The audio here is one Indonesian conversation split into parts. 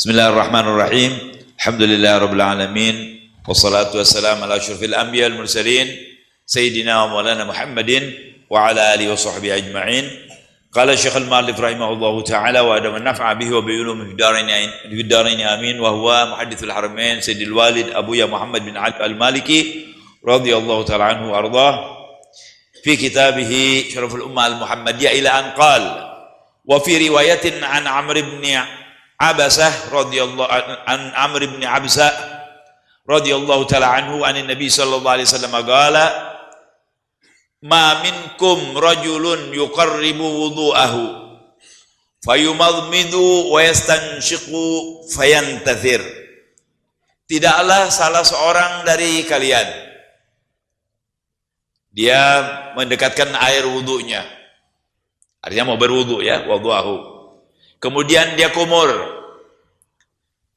Bismillahirrahmanirrahim. Alhamdulillahirabbil alamin. Wassalatu wassalamu ala asyrofil anbiya wal mursalin sayyidina wa maulana Muhammadin wa ala alihi wa sahbihi ajma'in. Qala Syekh al-Mu'allif rahimahullahu taala wa adama naf'a bihi wa bi ulumi fid darain amin wa huwa muhaddithul haramain Sayyidil Walid Abuya Muhammad bin Ali al-Maliki radhiyallahu taala anhu ardah fi kitabih Syaraful Ummah al-Muhammadiyah ila an qala wa fi riwayatin an Amr ibn Abasah radhiyallahu an Amr ibn Absah radhiyallahu taala anhu anin Nabi sallallahu alaihi wasallam qala ma minkum rajulun yuqarribu wudu'ahu fayumadmidu wa yastanshiqu fayantathir. Tidaklah salah seorang dari kalian dia mendekatkan air wudunya, artinya mau berwudu ya, wudu'ahu, kemudian dia kumur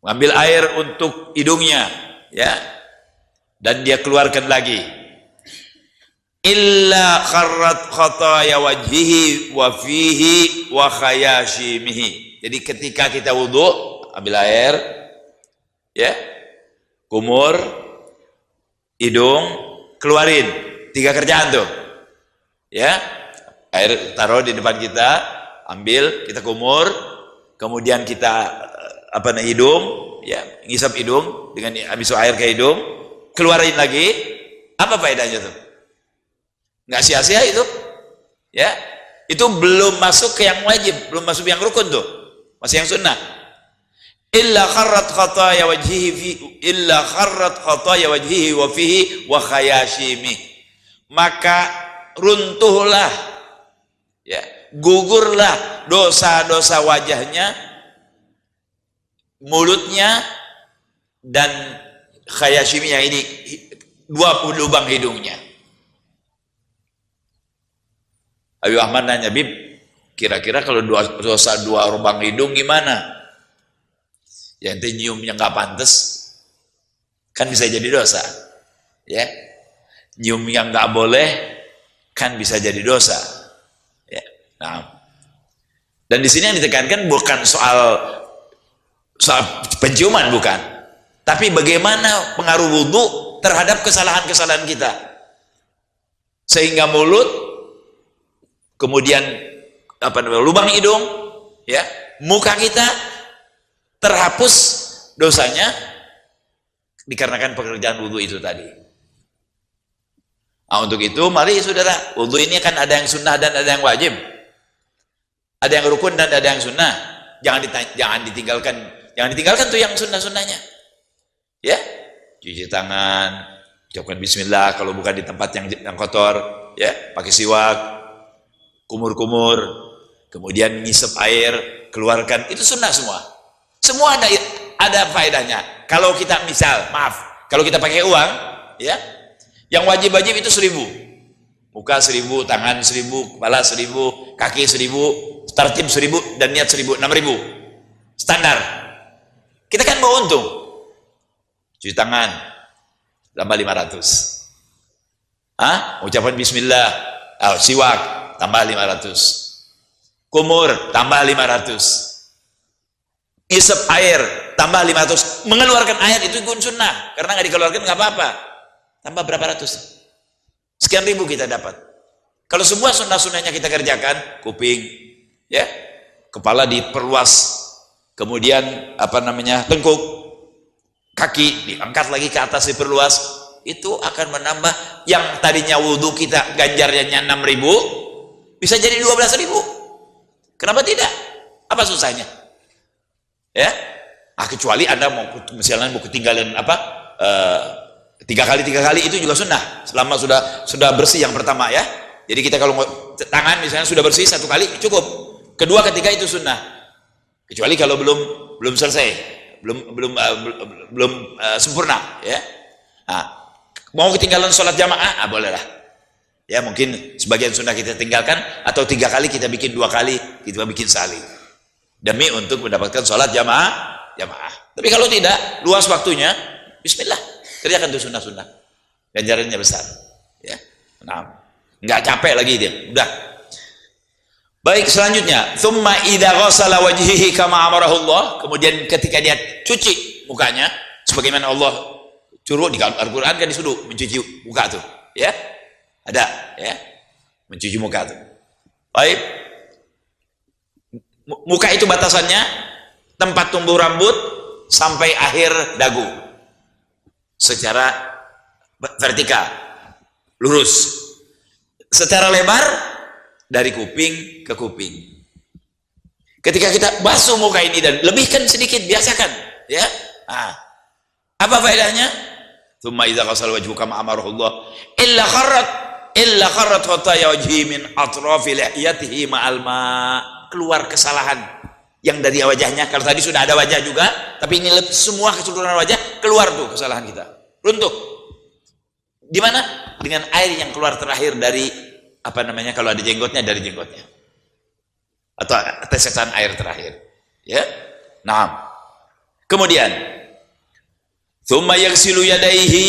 mengambil air untuk hidungnya ya, dan dia keluarkan lagi, illa kharrat khataya wajhihi wa fihi wa khayashimihi. Jadi ketika kita wudu, ambil air ya, kumur, hidung, keluarin, 3 kerjaan tuh ya. Air taruh di depan kita, ambil, kita kumur, kemudian kita hidung ya, ngisap hidung dengan habis air ke hidung, keluarin lagi. Apa faedahnya tuh? Nggak sia-sia itu ya. Itu belum masuk ke yang wajib, belum masuk yang rukun tuh, masih yang sunnah. Illa kharrat khataya wajhihi wa fihi wa khayashimi. Maka runtuhlah ya, gugurlah dosa-dosa wajahnya, mulutnya, dan khayashiminya, ini 20 lubang hidungnya. Habib Ahmad nanya, Bib, kira-kira kalau dosa 2 lubang hidung gimana? Ya ente nyiumnya nggak pantas, kan bisa jadi dosa ya. Nyium yang nggak boleh kan bisa jadi dosa ya. Nah, dan di sini yang ditekankan bukan soal penciuman, bukan, tapi bagaimana pengaruh wudu terhadap kesalahan-kesalahan kita, sehingga mulut, kemudian lubang hidung ya, muka kita terhapus dosanya dikarenakan pekerjaan wudu itu tadi. Nah, untuk itu mari saudara, wudu ini kan ada yang sunnah dan ada yang wajib, ada yang rukun dan ada yang sunnah. Jangan ditinggalkan tuh yang sunnah-sunnahnya ya. Cuci tangan, ucapkan bismillah kalau bukan di tempat yang kotor ya, pakai siwak, kumur-kumur, kemudian ngisep air, keluarkan, itu sunnah semua. Semua ada faedahnya. Kalau kita kalau kita pakai uang ya, yang wajib-wajib itu 1000, muka 1000, tangan 1000, kepala 1000, kaki 1000, tartib 1000, dan niat 1000, 6000 standar. Kita kan mau untung. Cuci tangan tambah 500, ucapan bismillah, siwak tambah 500, kumur tambah 500, isep air tambah 500, mengeluarkan air itu pun sunnah, karena nggak dikeluarkan nggak apa-apa, tambah berapa ratus, sekian ribu kita dapat. Kalau semua sunnah-sunnahnya kita kerjakan, kuping ya, kepala diperluas, kemudian tengkuk, kaki diangkat lagi ke atas, diperluas, itu akan menambah yang tadinya wudhu kita ganjarnya 6.000 bisa jadi 12.000. Kenapa tidak? Apa susahnya ya? Kecuali Anda misalnya mau ketinggalan 3 kali itu juga sunnah, selama sudah bersih yang pertama ya. Jadi kita kalau tangan misalnya sudah bersih 1 kali cukup, kedua ketiga itu sunnah, kecuali kalau belum selesai, belum sempurna ya. Mau ketinggalan sholat jamaah boleh lah ya, mungkin sebagian sunnah kita tinggalkan, atau 3 kali kita bikin 2 kali, kita bikin sekali demi untuk mendapatkan sholat jamaah. Tapi kalau tidak, luas waktunya, bismillah, kerjakan tuh sunnah-sunnah, ganjarannya besar ya. Nah, nggak capek lagi dia, udah. Baik, selanjutnya, thumma idza ghassala wajhihi kama amarahullah, kemudian ketika dia cuci mukanya sebagaimana Allah suruh di Al-Qur'an kan disuruh mencuci muka tuh, ya. Ada, ya. Mencuci muka tuh. Baik. Muka itu batasannya tempat tumbuh rambut sampai akhir dagu. Secara vertikal, lurus. Secara lebar dari kuping ke kuping. Ketika kita basuh muka ini dan lebihkan sedikit, biasakan, ya. Nah, apa faedahnya? Tsumma idza ghasala wajhu kama amarahullah illa kharrat khataya wajhi min atrafi lihiyatihi ma'al ma. Keluar kesalahan yang dari wajahnya. Kalau tadi sudah ada wajah juga, tapi ini semua keseluruhan wajah, keluar tuh kesalahan kita. Runtuh. Di mana? Dengan air yang keluar terakhir dari kalau ada jenggotnya, dari jenggotnya, atau tetesan air terakhir, ya. Nah, kemudian tsumma yaghsilu yadayhi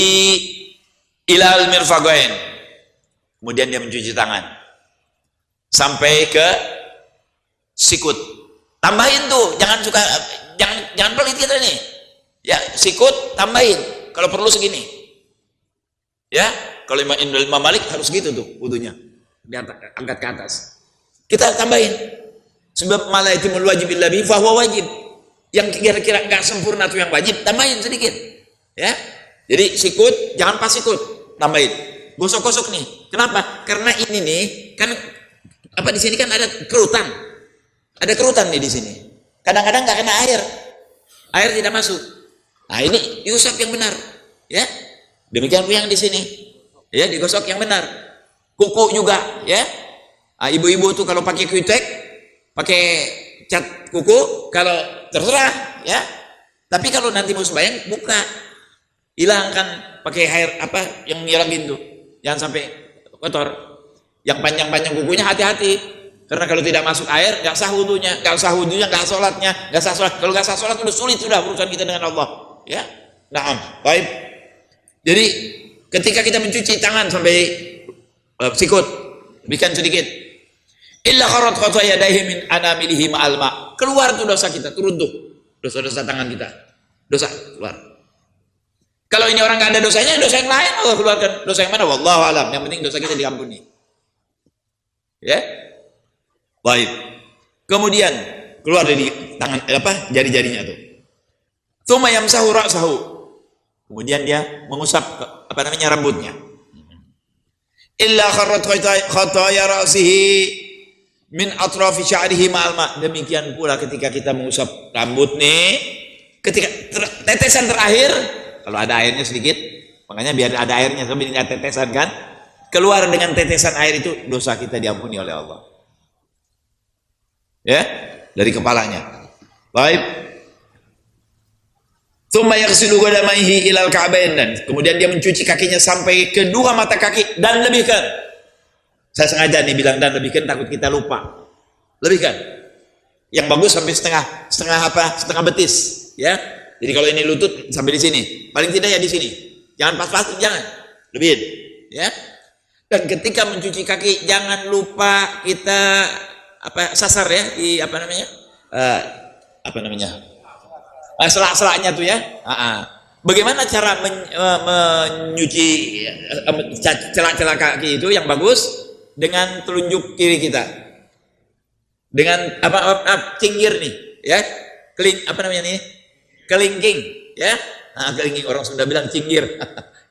ilal mirfaqain, kemudian dia mencuci tangan sampai ke sikut. Tambahin tuh, jangan pelit kita nih, ya. Sikut tambahin kalau perlu segini, ya. Kalau Imam Malik harus gitu tuh wudunya, angkat ke atas. Kita tambahin. Sebab malah itu wajib illa bi fahuwa wajib. Yang kira-kira enggak sempurna tuh yang wajib, tambahin sedikit. Ya. Jadi sikut, jangan pas sikut, tambahin. Gosok-gosok nih. Kenapa? Karena ini nih kan di sini kan ada kerutan. Ada kerutan nih di sini. Kadang-kadang enggak kena air. Air tidak masuk. Nah, ini diusap yang benar, ya. Demikian pun yang di sini. Ya, digosok yang benar. Kuku juga, ya. Ibu-ibu tuh kalau pakai kutek, pakai cat kuku, kalau terserah, ya. Tapi kalau nanti mau sembahyang, buka, hilangkan pakai air yang nyirangin tuh, jangan sampai kotor. Yang panjang-panjang kukunya hati-hati, karena kalau tidak masuk air, nggak sah wudunya, nggak sah sholatnya, nggak sah sholat. Kalau nggak sah sholat, udah sulit sudah urusan kita dengan Allah, ya. Nah, baik. Jadi ketika kita mencuci tangan sampai sikut, bikin sedikit. Illa kharrat khataya yadayhi min anamilihi ma'al ma. Keluar tuh dosa kita, turun tuh. Dosa-dosa tangan kita. Dosa keluar. Kalau ini orang enggak ada dosanya, dosa yang lain Allah keluarkan. Dosa yang mana? Wallahu alam. Yang penting dosa kita diampuni. Ya? Baik. Kemudian keluar dari tangan jari-jarinya tuh. Tsumma yamsahu ra'sahu. Kemudian dia mengusap rambutnya. Illa kharrat khataya ra'sihi min atrafi sya'rihi ma'al ma. Demikian pula ketika kita mengusap rambut nih, ketika tetesan terakhir, kalau ada airnya sedikit, makanya biar ada airnya sambil ada tetesan kan, keluar dengan tetesan air itu, dosa kita diampuni oleh Allah, ya, dari kepalanya. Baik. Tsumma yaghsilu qadamaihi ilal ka'bain, dan kemudian dia mencuci kakinya sampai kedua mata kaki dan lebihkan. Saya sengaja nih bilang dan lebihkan, takut kita lupa. Lebihkan. Yang bagus sampai setengah betis, ya. Jadi kalau ini lutut sampai di sini, paling tidak ya di sini. Jangan pas-pas, jangan. Lebihin, ya. Dan ketika mencuci kaki jangan lupa kita sasar ya di selak-selaknya tuh, ya. Bagaimana cara menyuci celak-celak kaki itu yang bagus? Dengan telunjuk kiri kita, dengan cinggir nih, ya, kelingking, ya. Kelingking, orang Sunda bilang cinggir,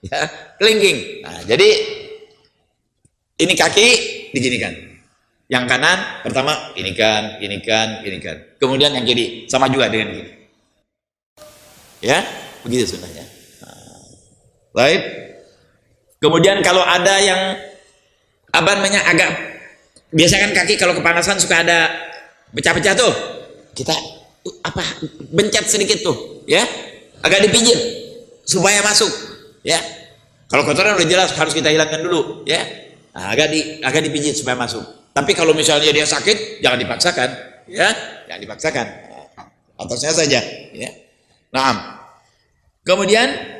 ya, kelingking. Nah, jadi ini kaki diginikan, yang kanan pertama ginikan, kemudian yang kiri sama juga dengan gini. Ya, begitu sunnahnya. Baik. Kemudian kalau ada yang agak biasa kan kaki kalau kepanasan suka ada pecah-pecah tuh, kita bencet sedikit tuh, ya, agak dipijit supaya masuk, ya. Kalau kotoran udah jelas harus kita hilangkan dulu, ya. Agak dipijit supaya masuk. Tapi kalau misalnya dia sakit, jangan dipaksakan, ya, jangan dipaksakan, atasnya saja, ya. Nah, kemudian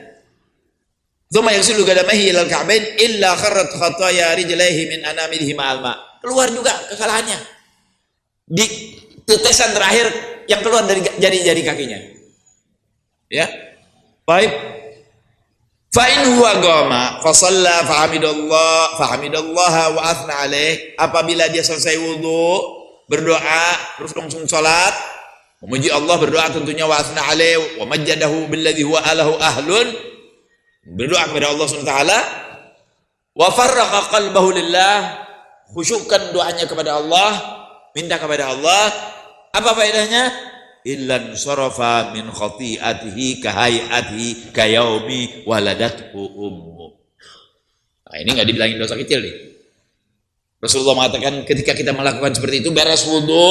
tsumma yaghsilu qadamaihi ilal ka'bain illa kharrat khataya rijlaihi min anamilihi ma'al ma. Keluar juga kesalahannya. di tetesan terakhir yang keluar dari jari-jari kakinya. Ya. Baik. Fa in huwa qama fa shalla fa hamidallaha wa athna alaih. Apabila dia selesai wudu, berdoa, terus langsung salat, memuji Allah, berdoa tentunya, wa athna alaih wa majjadahu billadzi huwa alahu ahlun. Berdoa kepada Allah SWT, wa farraqa qalbahu lillah, khusyukkan doanya kepada Allah, minta kepada Allah. Apa faedahnya? Illan sarafa min khati'atihi kahayatihi kayaumi waladathu ummu. Nah, ini nggak dibilangin dosa kecil nih. Rasulullah mengatakan ketika kita melakukan seperti itu, beres wudu,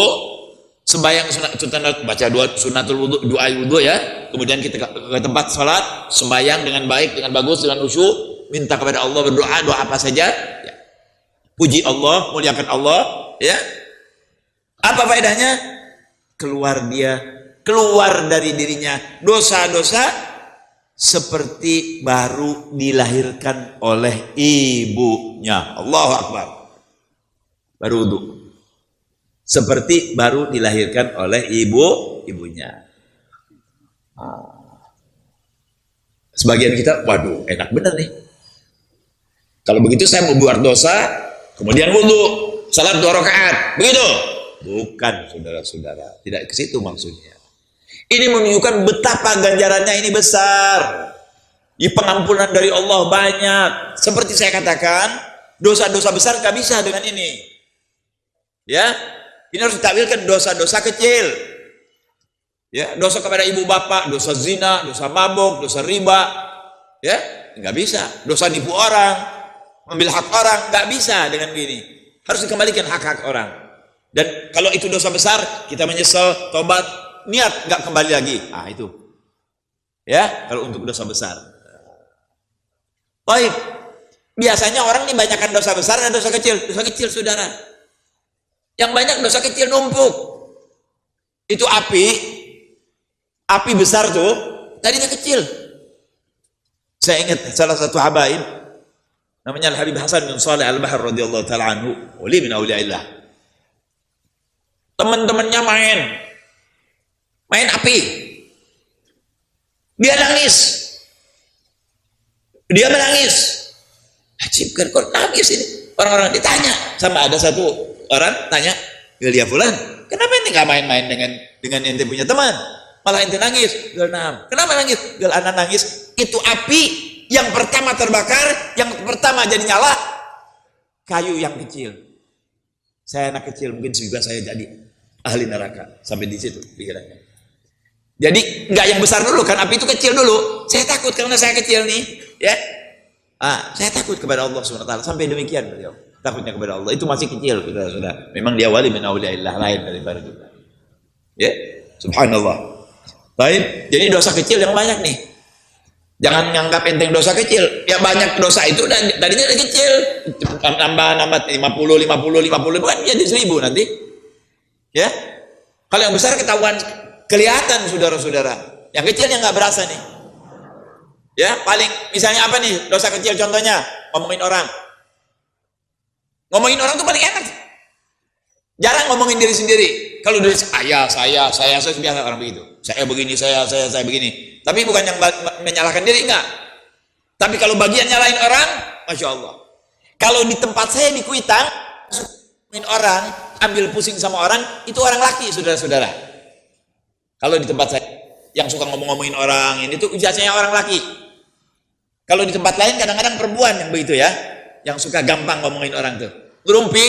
sembahyang sunat, baca sunatul wudu, doa wudu ya, kemudian kita ke tempat salat, sembahyang dengan baik, dengan bagus, dengan khusyuk, minta kepada Allah, berdoa, doa apa saja, ya. Puji Allah, muliakan Allah, ya. Apa faedahnya? Keluar dari dirinya dosa-dosa seperti baru dilahirkan oleh ibunya. Allahu Akbar. Baru wudu. Seperti baru dilahirkan oleh ibunya. Sebagian kita, waduh, enak bener nih. Kalau begitu saya mau buat dosa, kemudian wudu, salat 2 rakaat, begitu? Bukan, saudara-saudara, tidak ke situ maksudnya. Ini menunjukkan betapa ganjarannya ini besar. Di pengampunan dari Allah banyak. Seperti saya katakan, dosa-dosa besar gak bisa dengan ini. Ya, ini harus ditakwilkan dosa-dosa kecil. Ya, dosa kepada ibu bapak, dosa zina, dosa mabuk, dosa riba, ya, nggak bisa. Dosa nipu orang, ambil hak orang, nggak bisa dengan gini. Harus dikembalikan hak-hak orang. Dan kalau itu dosa besar, kita menyesal, tobat, niat nggak kembali lagi. Itu. Ya, kalau untuk dosa besar. Baik. Biasanya orang ini banyakkan dosa besar dan dosa kecil. Dosa kecil, saudara. Yang banyak dosa kecil numpuk. Itu api besar tuh, tadinya kecil. Saya ingat salah satu habaib, namanya Al-Habib Hasan bin Saleh Al-Bahr radhiyallahu ta'ala anhu, wali min awliyaillah. Teman-temannya main api. Dia menangis. Ajib kan, kok nangis ini? Orang-orang ditanya, sama ada satu orang tanya, "Ya fulan, kenapa ente nggak main-main dengan ente punya teman? Malah ente nangis." Kenapa nangis? Anak nangis. Itu api yang pertama terbakar, yang pertama jadi nyala, kayu yang kecil. Saya anak kecil, mungkin juga saya jadi ahli neraka. Sampai di situ pikirannya. Jadi nggak yang besar dulu kan, api itu kecil dulu. Saya takut karena saya kecil nih, ya. Saya takut kepada Allah SWT. Sampai demikian beliau. Takutnya kepada Allah. Itu masih kecil, saudara. Memang dia wali min awliyaillah, lain daripada kita. Ya, subhanallah. Baik, jadi dosa kecil yang banyak nih. Jangan nganggap enteng dosa kecil. Ya banyak dosa itu tadinya dari kecil. Nambah 50 bukan jadi 1000 nanti. Ya. Kalau yang besar ketahuan, kelihatan saudara-saudara. Yang kecilnya nggak berasa nih. Ya, paling misalnya apa nih dosa kecil contohnya? Ngomongin orang. Ngomongin orang tuh paling enak. Jarang ngomongin diri sendiri. Kalau dari saya biasa orang begitu. Saya begini, saya begini. Tapi bukan yang menyalahkan diri, enggak. Tapi kalau bagian nyalahin orang, Masya Allah. Kalau di tempat saya di Kuitang, ngomongin orang, ambil pusing sama orang, itu orang laki, saudara-saudara. Kalau di tempat saya, yang suka ngomongin orang, ini tuh biasanya orang laki. Kalau di tempat lain kadang-kadang perempuan yang begitu ya, yang suka gampang ngomongin orang tuh. Ngerumpi,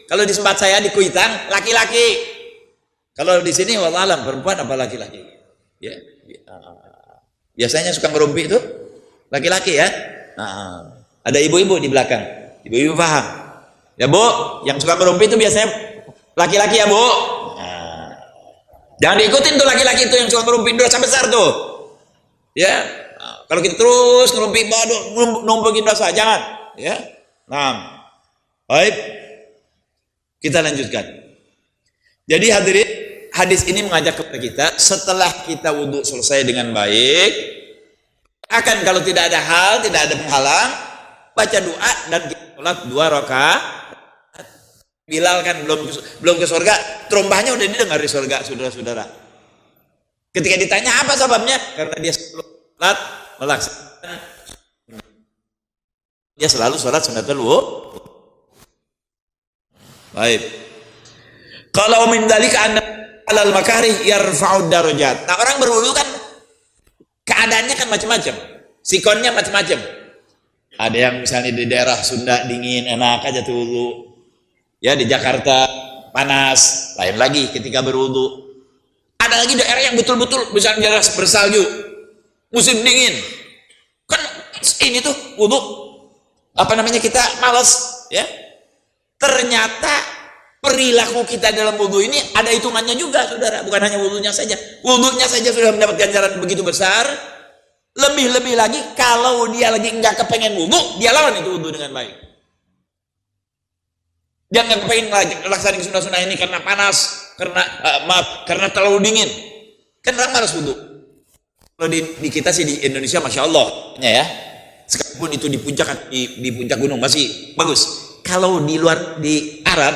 kalau di tempat saya di Kuitang, laki-laki. Kalau di sini wallahualam perempuan apa laki-laki? Ya. Biasanya suka ngerumpi itu laki-laki ya. Ada ibu-ibu di belakang. Ibu-ibu paham. Ya Bu, yang suka ngerumpi itu biasanya laki-laki ya Bu. Jangan diikutin tuh laki-laki itu yang suka ngerumpi, dosa besar tuh. Ya. Kalau kita terus ngerumpi, numpukin dosa, jangan. Ya. Baik. Kita lanjutkan. Jadi hadirin, hadis ini mengajak kepada kita, setelah kita wudhu selesai dengan baik, akan kalau tidak ada hal, tidak ada penghalang, baca doa dan kita sholat 2 rakaat. Bilal kan belum ke surga, terompahnya udah didengar di surga, saudara-saudara. Ketika ditanya apa sebabnya, karena dia sholat melaksanakan, dia selalu sholat sunnatul wudu. Baik. Kalau min dzalika anna alal makarih yarfa'ud darajat. Nah, orang berwudu kan keadaannya kan macam-macam, sikonnya macam-macam. Ada yang misalnya di daerah Sunda dingin, enak aja tuh wudu. Ya, di Jakarta panas, lain lagi ketika berwudu. Ada lagi daerah yang betul-betul misalnya daerah bersalju, musim dingin. Kan ini tuh wudu apa namanya, kita malas, ya. Ternyata perilaku kita dalam wudu ini ada hitungannya juga, saudara. Bukan hanya wudunya saja. Wudunya saja sudah mendapat ganjaran begitu besar. Lebih-lebih lagi kalau dia lagi nggak kepengen wudu, dia lawan itu wudu dengan baik. Dia nggak kepengen laksanain sunnah-sunnah ini karena panas, karena terlalu dingin. Kan orang malas wudu. Kalau di kita sih di Indonesia, masya Allah, ya. Sekalipun itu di puncak gunung masih bagus. Kalau di luar, di Arab,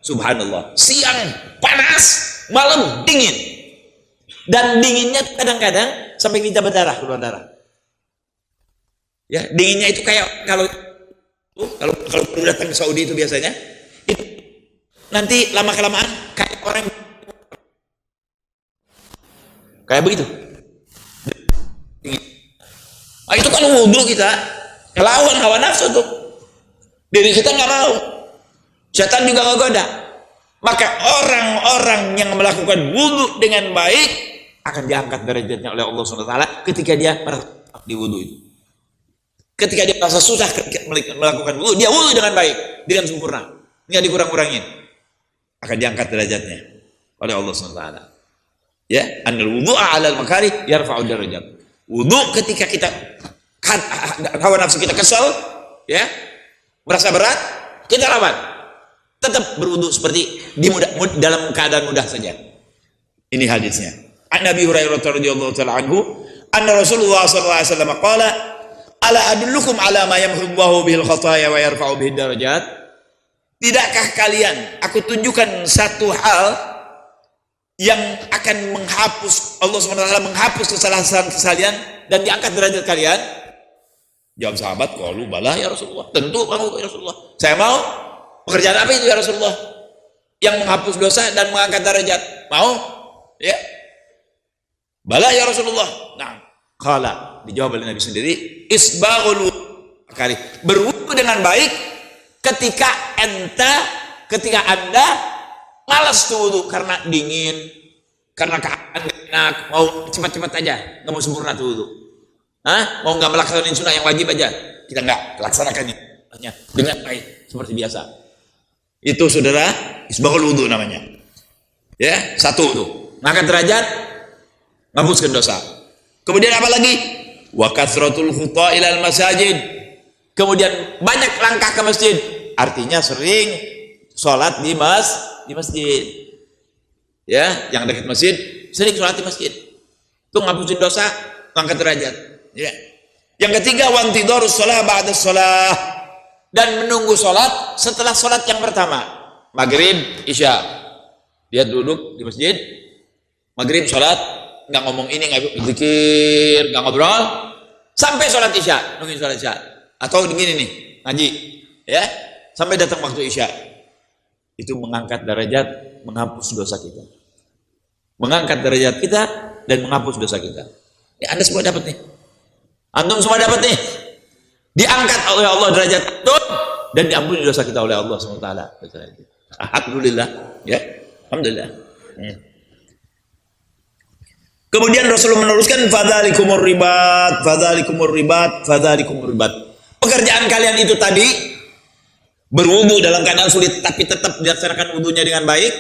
subhanallah, siang panas, malam dingin, dan dinginnya kadang-kadang sampai kita berdarah, keluar darah. Ya, dinginnya itu kayak kalau datang ke Saudi itu biasanya itu nanti lama-kelamaan kayak orang kayak begitu. Nah, itu kalau wudu kita lawan hawa nafsu tuh, diri kita nggak mau, setan juga nggak goda. Maka orang-orang yang melakukan wudu dengan baik akan diangkat derajatnya oleh Allah SWT ketika dia di wudu itu. Ketika dia merasa susah melakukan wudu, dia wudu dengan baik, dengan sempurna, nggak dikurang-kurangin, akan diangkat derajatnya oleh Allah SWT. Ya, anil wudu alal makari yarfa'u darajat. Wudu ketika kita hawa nafsu kita kesal, ya, merasa berat, kita lawan, tetap berwudu seperti dalam keadaan mudah saja. Ini hadisnya. An Nabi Hurairah radhiyallahu taala anhu, anna Rasulullah sallallahu alaihi wasallam qala, ala adullukum ala ma yamhullahu bihil khataya wa yarfa'u bihid darajat. Tidakkah kalian aku tunjukkan satu hal yang akan menghapus, Allah SWT menghapus kesalahan-kesalahan dan diangkat derajat kalian? Jawab sahabat, qalu bala ya Rasulullah. Tentu mau ya Rasulullah. Saya mau. Pekerjaan apa itu ya Rasulullah? Yang menghapus dosa dan mengangkat derajat. Mau? Ya. Bala ya Rasulullah. Nah, qala, dijawab oleh Nabi sendiri, isbaghul wudu, berwudu dengan baik ketika Anda malas tuh wudu karena dingin, karena keadaan enak, mau cepat-cepat aja, nggak mau sempurna tuh wudu. Mau nggak melaksanakan sunnah yang wajib aja, kita nggak laksanakannya hanya dengan baik seperti biasa. Itu saudara, isbaghul wudu namanya. Ya, satu tuh, ngangkat derajat, menghapuskan dosa. Kemudian apa lagi? Wa kathratul khuta ilal masajid. Kemudian banyak langkah ke masjid. Artinya sering sholat di masjid. Ya, yang dekat masjid sering sholat di masjid. Itu ngapusin dosa, angkat derajat. Ya. Yang ketiga, wa intidharus shalah ba'da shalah, dan menunggu sholat setelah sholat yang pertama. Maghrib, isya. Dia duduk di masjid, maghrib sholat, nggak ngomong ini, nggak zikir, nggak ngobrol, sampai sholat isya, nungguin sholat isya. Atau begini nih, ngaji, ya, sampai datang waktu isya. Itu mengangkat derajat, menghapus dosa kita. Mengangkat derajat kita dan menghapus dosa kita. Ya, Anda semua dapat nih. Antum semua dapat nih. Diangkat oleh Allah derajat itu dan diampuni dosa kita oleh Allah SWT. Alhamdulillah, ya, alhamdulillah. Kemudian Rasulullah meneruskan, fadzalikumur ribat, fadzalikumur ribat, fadzalikumur ribat. Pekerjaan kalian itu tadi, berwudu dalam keadaan sulit tapi tetap dilaksanakan wudunya dengan baik,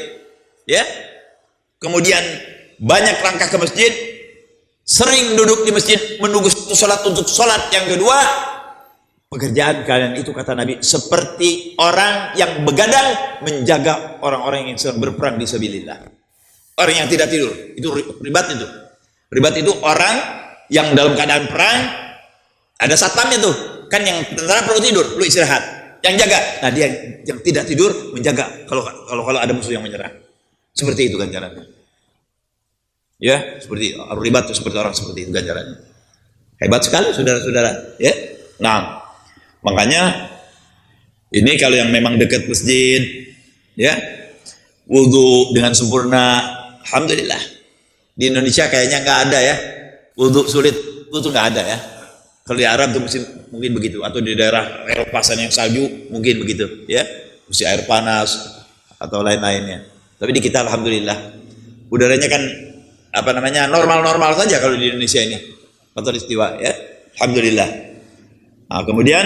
ya. Kemudian banyak langkah ke masjid, sering duduk di masjid menunggu sholat untuk sholat yang kedua. Pekerjaan kalian itu, kata Nabi, seperti orang yang begadang menjaga orang-orang yang sedang berperang di sabilillah. Orang yang tidak tidur, itu ribat itu. Ribat itu orang yang dalam keadaan perang, ada satpamnya tuh. Kan yang tentara perlu tidur, perlu istirahat. yang jaga. Nah, dia yang tidak tidur menjaga kalau ada musuh yang menyerang. Seperti itu ganjarannya. Ya, seperti ribat itu seperti orang seperti itu ganjarannya. Hebat sekali saudara-saudara, ya. Nah, makanya ini kalau yang memang dekat masjid, ya, wudu dengan sempurna, alhamdulillah. Di Indonesia kayaknya nggak ada ya, wudu sulit itu nggak ada ya. Kalau di Arab tuh mungkin begitu, atau di daerah Eropa sana yang salju mungkin begitu, ya, mesti air panas atau lain-lainnya. Tapi di kita alhamdulillah udaranya kan normal-normal saja kalau di Indonesia ini, atau istiwa, ya, alhamdulillah. Nah, kemudian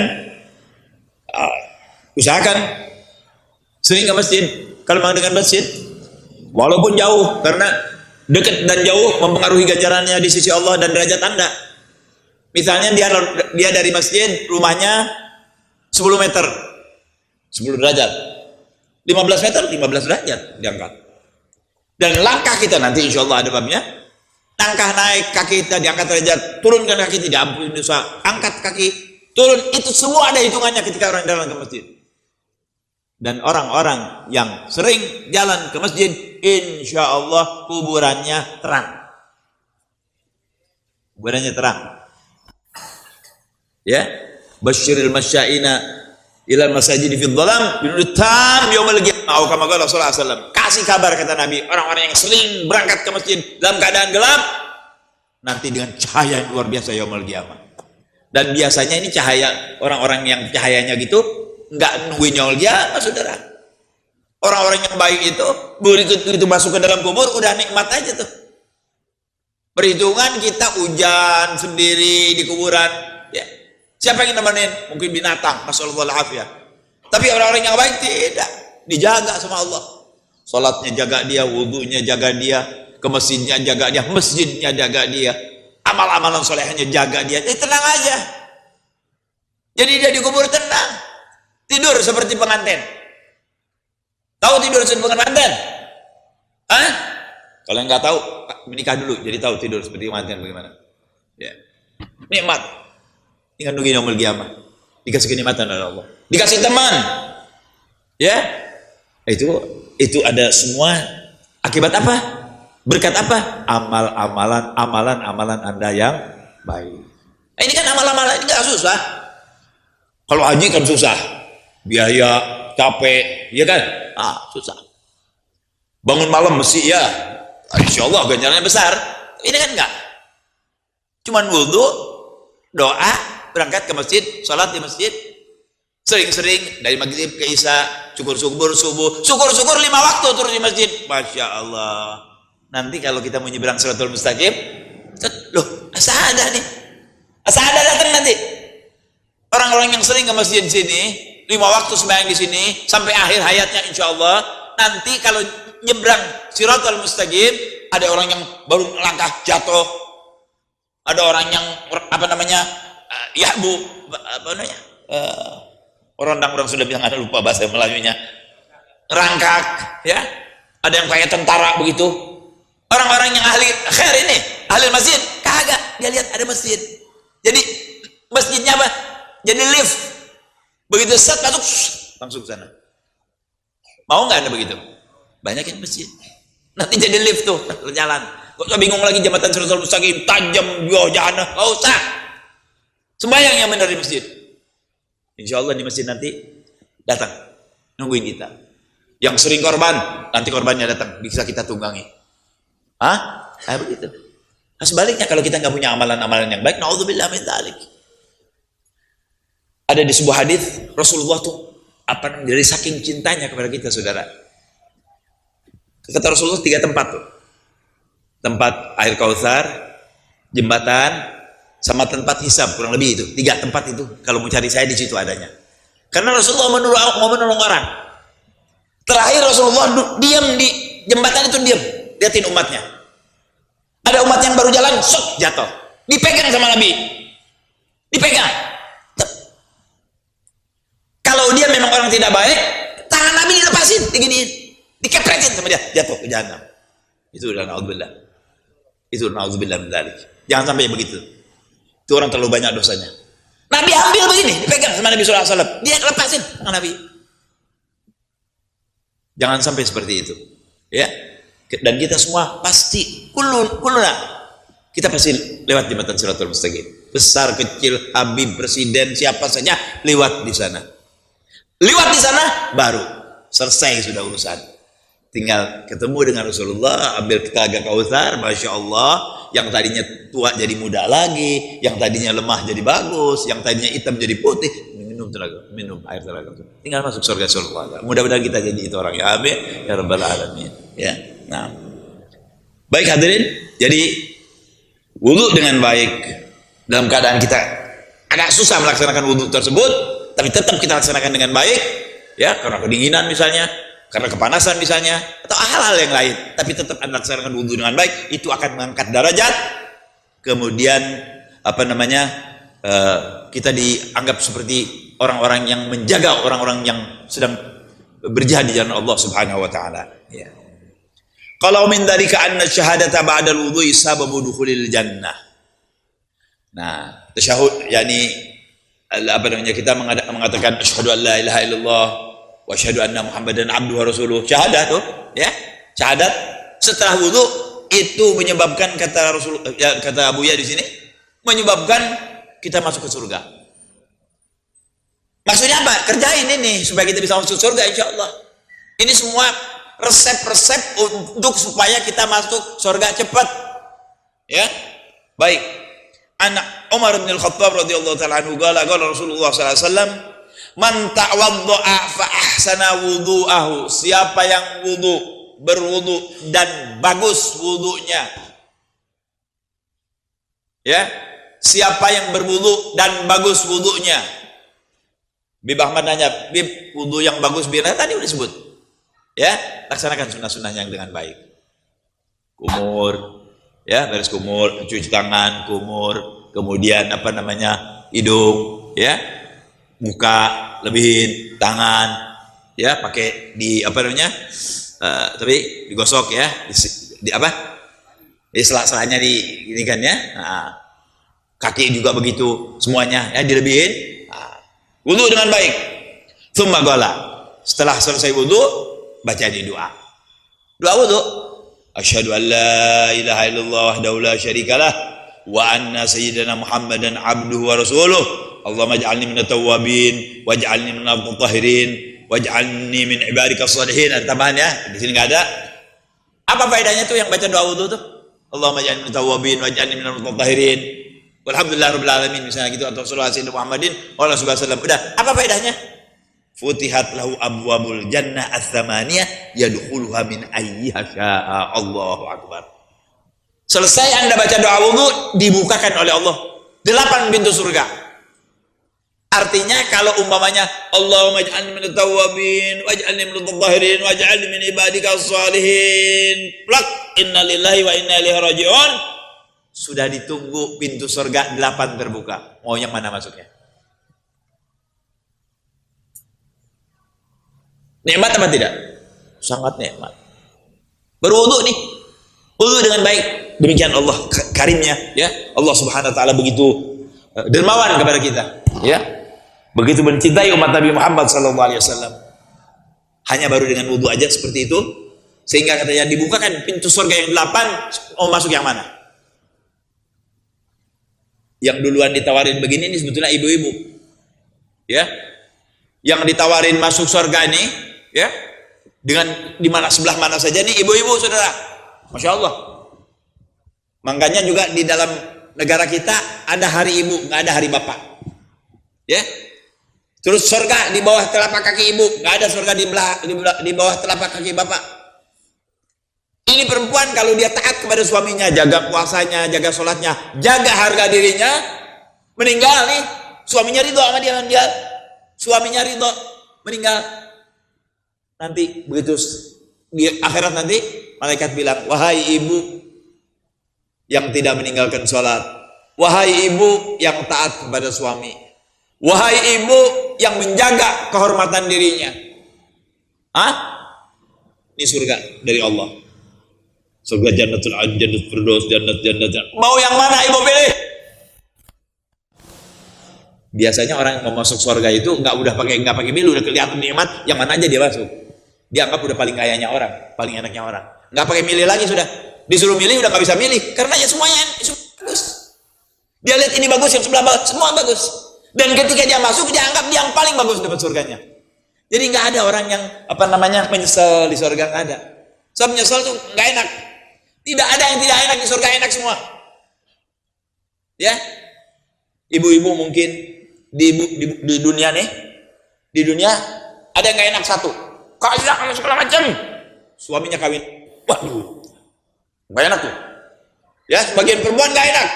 usahakan sering ke masjid. Kalau memang dengan masjid, walaupun jauh, karena dekat dan jauh mempengaruhi ganjarannya di sisi Allah dan derajat Anda. Misalnya dia dari masjid rumahnya 10 meter, 10 derajat, 15 meter, 15 derajat diangkat. Dan langkah kita nanti insya Allah ada babnya, langkah naik kaki kita diangkat derajat, turunkan kaki tidak ampun dosa, angkat kaki, turun, itu semua ada hitungannya ketika orang jalan ke masjid. Dan orang-orang yang sering jalan ke masjid, insya Allah kuburannya terang. Kuburannya terang. Ya, basyiril masyaina ilal masajid fi dhalam binur tam yaumil qiyamah, kama qala sallallahu alaihi wasallam. Kasih kabar kata Nabi, orang-orang yang sering berangkat ke masjid dalam keadaan gelap nanti dengan cahaya yang luar biasa yaumil qiyamah. Dan biasanya ini cahaya orang-orang yang cahayanya gitu enggak nungguin yaumil qiyamah, saudara. Orang-orang yang baik itu begitu masuk ke dalam kubur udah nikmat aja tuh. Perhitungan kita hujan sendiri di kuburan, ya. Siapa yang nemenin? Mungkin binatang, masallallahu alaihi. Tapi orang-orang yang baik tidak, dijaga sama Allah. Salatnya jaga dia, wudunya jaga dia, ke masjidnya jaga dia, masjidnya jaga dia, amal-amalan solehnya jaga dia. Tenang aja. Jadi dia di kubur tenang, tidur seperti pengantin. Tahu tidur seperti pengantin? Hah? Kalau yang nggak tahu, menikah dulu, jadi tahu tidur seperti pengantin bagaimana. Ya. Nikmat. Tinggal nunggu yaumul qiyamah, dikasih kenikmatan oleh Allah, dikasih teman, ya, itu ada semua akibat apa? Berkat apa? Amalan Anda yang baik. Ini kan amalan ini nggak susah. Kalau haji kan susah, biaya, capek, ya kan? Susah. Bangun malam mesti ya, insya Allah ganjarannya besar. Ini kan enggak. Cuman wudu, doa, berangkat ke masjid, sholat di masjid, sering-sering dari maghrib ke isya, syukur-syukur subuh, syukur-syukur 5 waktu turun di masjid, masya Allah. Nanti kalau kita mau nyebrang Shiratal Mustaqim, loh, asa ada datang nanti. Orang-orang yang sering ke masjid sini, 5 waktu sembahyang di sini, sampai akhir hayatnya insya Allah, nanti kalau nyebrang Shiratal Mustaqim, ada orang yang baru langkah jatuh, ada orang yang orang sudah bilang, ada lupa bahasa Melayunya, rangkak, ya, ada yang kayak tentara begitu. Orang-orang yang ahli khair ini, ahli masjid, kagak, dia lihat ada masjid, jadi masjidnya apa? Jadi lift, begitu set masuk langsung ke sana. Mau nggak Anda begitu? Banyak yang masjid, nanti jadi lift tuh jalan. Kok bingung lagi jembatan Shiratal Mustaqim tajam, jahanam, nggak usah. Sembahyang yang benar di masjid. Insya Allah di masjid nanti datang, nungguin kita. Yang sering korban, nanti korbannya datang, bisa kita tunggangi. Begitu. Nah, sebaliknya kalau kita nggak punya amalan-amalan yang baik, naudzubillah min dzalik. Ada di sebuah hadis Rasulullah tuh dari saking cintanya kepada kita, saudara. Kata Rasulullah 3 tempat tuh. Tempat air Kautsar, jembatan, sama tempat hisab, kurang lebih itu 3 tempat itu. Kalau mau cari saya di situ adanya. Karena Rasulullah mau menolong orang. Terakhir Rasulullah diam di jembatan itu, diam, liatin umatnya. Ada umat yang baru jalan, sok jatuh, dipegang sama Nabi, dipegang. Kalau dia memang orang tidak baik, tangan Nabi dilepasin, diginiin, dikepretin sama dia, jatuh ke jahanam. Itu udah naudzubillah. Itu naudzubillah min dzalik. Jangan sampai begitu. Itu orang terlalu banyak dosanya. Nabi ambil begini, dipegang sama Nabi sallallahu alaihi wasallam. Dia lepasin sama Nabi. Jangan sampai seperti itu. Ya. Dan kita semua pasti kuluna kita pasti lewat jembatan Shiratal Mustaqim. Besar kecil, Habib, presiden, siapa saja lewat di sana. Lewat di sana baru selesai sudah urusan. Tinggal ketemu dengan Rasulullah, ambil telaga Kautsar, Masya Allah, yang tadinya tua jadi muda lagi, yang tadinya lemah jadi bagus, yang tadinya hitam jadi putih, minum air telaga. Tinggal masuk surga Rasulullah. Mudah-mudahan kita jadi itu orang ya, amin ya rabbal alamin. Ya. Nah. Baik hadirin, jadi wudu dengan baik dalam keadaan kita agak susah melaksanakan wudu tersebut, tapi tetap kita laksanakan dengan baik, ya, karena kedinginan misalnya, karena kepanasan misalnya, atau hal-hal yang lain, tapi tetap Anda laksanakan wudu dengan baik, itu akan mengangkat derajat. Kemudian kita dianggap seperti orang-orang yang menjaga orang-orang yang sedang berjihad di jalan Allah Subhanahu wa taala. Ya. Kalau min dzalika anna syahadata ba'dal wudhu'i sababu dukhulil jannah. Nah, tasyahud yakni kita mengatakan asyhadu an la ilaha illallah wa asyhadu anna muhammadan abduhu wa rasuluh. Syahadat tuh, ya. Syahadat setelah wudu itu menyebabkan kata Rasul kata Abu Ya di sini menyebabkan kita masuk ke surga. Maksudnya apa? Kerjain ini supaya kita bisa masuk surga insyaallah. Ini semua resep-resep untuk supaya kita masuk surga cepat. Ya. Baik. Anak Umar bin Al-Khattab radhiyallahu taala anhu qala Rasulullah sallallahu alaihi wasallam, "Man ta'wadda'a fa ahsana wudu'ahu." Siapa yang berwudu dan bagus wudunya. Ya. Siapa yang berwudu dan bagus wudunya. Bib Ahmad nanya, "Bib, wudu yang bagus biar tadi udah disebut." Ya, laksanakan sunnah-sunnah yang dengan baik. Kumur, ya, beres kumur, cuci tangan, kumur, kemudian hidung, ya, muka lebihin, tangan, ya, pakai tapi digosok ya, di sela-selanya ini kan ya, nah, kaki juga begitu, semuanya ya dilebihin. Nah, wudu dengan baik. Tsumma qala, setelah selesai wudu baca di doa wudu, asyhadu an la ilaha illallah wahdahu la syarikalah wa anna sayyidana muhammadan abduhu wa rasuluh, Allahumma ij'alni minat tawwabin waj'alni minal mutahhirin waj'alni min ibadikas shalihin. Ada tambahan ya, di sini nggak ada. Apa faedahnya tuh yang baca doa wudu tuh? Allahumma ij'alni minat tawwabin waj'alni minal mutahhirin walhamdulillah rabbil alamin misalnya gitu, atau sallallahu alaihi Muhammadin wa sallallahu alaihi wasallam. Udah, apa faedahnya? Futihat lahu abwabul jannah ats-tsamaniyah yadkhuluha min ayyiha syaa. Allahu akbar. Selesai Anda baca doa wudu, dibukakan oleh Allah 8 pintu surga. Artinya kalau umpamanya Allahumma ij'alni minat tawwabin waj'alni minal mutahhirin waj'alni min ibadikas shalihin, plak, inna lillahi wa inna ilaihi raji'un, sudah ditunggu pintu surga 8 terbuka. Mau yang mana masuknya? Nikmat apa tidak? Sangat nikmat. Berwudu nih, wudu dengan baik. Demikian Allah karimnya, ya. Allah Subhanahu wa taala begitu dermawan kepada kita, ya. Begitu mencintai umat Nabi Muhammad sallallahu alaihi wasallam. Hanya baru dengan wudu aja seperti itu, sehingga katanya dibukakan pintu surga yang 8. Mau masuk yang mana? Yang duluan ditawarin begini ini sebetulnya ibu-ibu, ya. Yang ditawarin masuk surga ini, ya, dengan sebelah mana saja nih ibu-ibu saudara, Masya Allah. Makanya juga di dalam negara kita ada hari ibu, nggak ada hari bapak, ya. Terus surga di bawah telapak kaki ibu, nggak ada surga di bawah telapak kaki bapak. Ini perempuan kalau dia taat kepada suaminya, jaga puasanya, jaga sholatnya, jaga harga dirinya, meninggal nih, suaminya ridho sama dia, suaminya ridho, meninggal. Nanti begitu di akhirat nanti malaikat bilang, wahai ibu yang tidak meninggalkan sholat, wahai ibu yang taat kepada suami, wahai ibu yang menjaga kehormatan dirinya. Ini surga dari Allah. Surga jannatul adn, jannat firdaus, jannat. Mau yang mana ibu pilih? Biasanya orang yang mau masuk surga itu nggak pakai milih, udah kelihatan nikmat, yang mana aja dia masuk. Dia anggap udah paling kayanya orang, paling enaknya orang. Nggak pakai milih lagi sudah. Disuruh milih udah nggak bisa milih, karena ya semuanya bagus. Dia lihat ini bagus, yang sebelah bagus, semua bagus. Dan ketika dia masuk, dia anggap dia yang paling bagus dapat surganya. Jadi nggak ada orang yang menyesal di surga, nggak ada. Sebab menyesal tuh nggak enak. Tidak ada yang tidak enak di surga, enak semua. Ya, ibu-ibu mungkin di dunia nih, di dunia ada yang nggak enak satu, kaya segala macam, suaminya kawin, waduh, nggak enak tuh. Ya, sebagian perempuan nggak enak,